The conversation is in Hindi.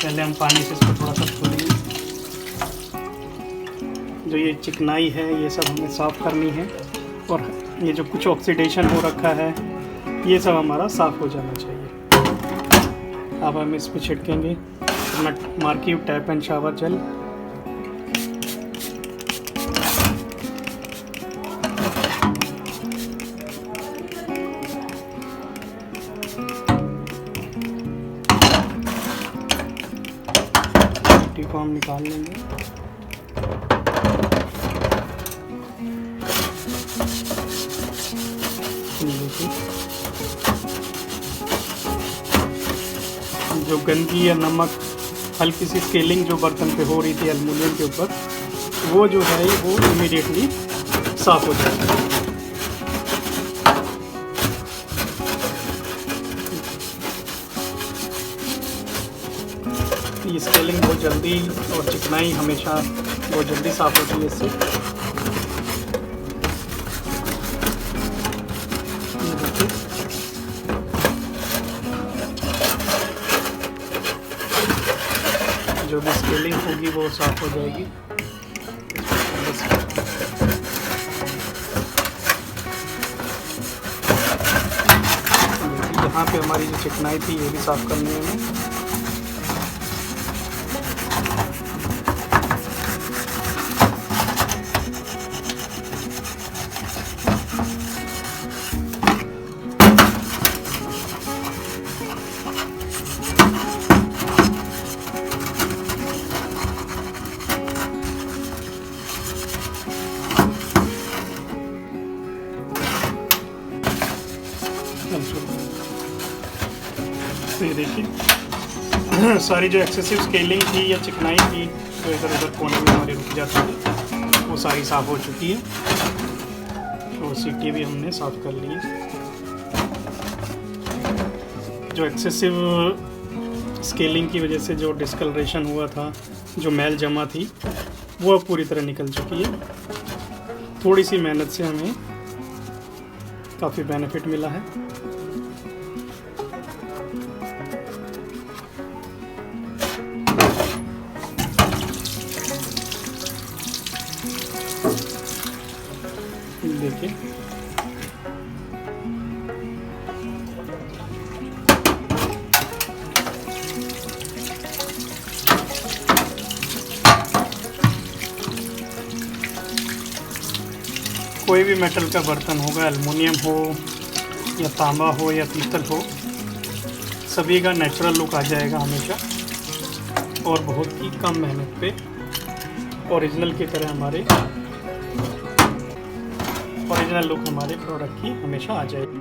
पहले हम पानी से इसको थोड़ा सा धो लेंगे। जो ये चिकनाई है ये सब हमें साफ़ करनी है, और ये जो कुछ ऑक्सीडेशन हो रखा है ये सब हमारा साफ़ हो जाना चाहिए। अब हम इस पर छिड़केंगे अपना मार्किव टैप एंड शावर जेल। मिट्टी को हम निकाल लेंगे। जो गंदगी या नमक, हल्की सी स्केलिंग जो बर्तन पे हो रही थी एल्युमिनियम के ऊपर, वो जो है वो इमीडिएटली साफ हो जाएगा। ये स्केलिंग बहुत जल्दी और चिकनाई हमेशा बहुत जल्दी साफ होती है इससे। जो भी स्केलिंग होगी वो साफ हो जाएगी। यहाँ पे हमारी जो चिकनाई थी ये भी साफ करनी है हमें। तो ये देखिए सारी जो एक्सेसिव स्केलिंग थी या चिकनाई थी जो इधर उधर कोने में हमारी रुक जाती थी वो सारी साफ़ हो चुकी है, और सीटी भी हमने साफ़ कर ली है। जो एक्सेसिव स्केलिंग की वजह से जो डिस्कलरेशन हुआ था, जो मैल जमा थी, वो अब पूरी तरह निकल चुकी है। थोड़ी सी मेहनत से हमें काफ़ी बेनिफिट मिला है। देखिए कोई भी मेटल का बर्तन होगा, एल्युमिनियम हो या तांबा हो या पीतल हो, सभी का नेचुरल लुक आ जाएगा हमेशा, और बहुत ही कम मेहनत पे ओरिजिनल की तरह ओरिजिनल लुक हमारे प्रोडक्ट की हमेशा आ जाएगी।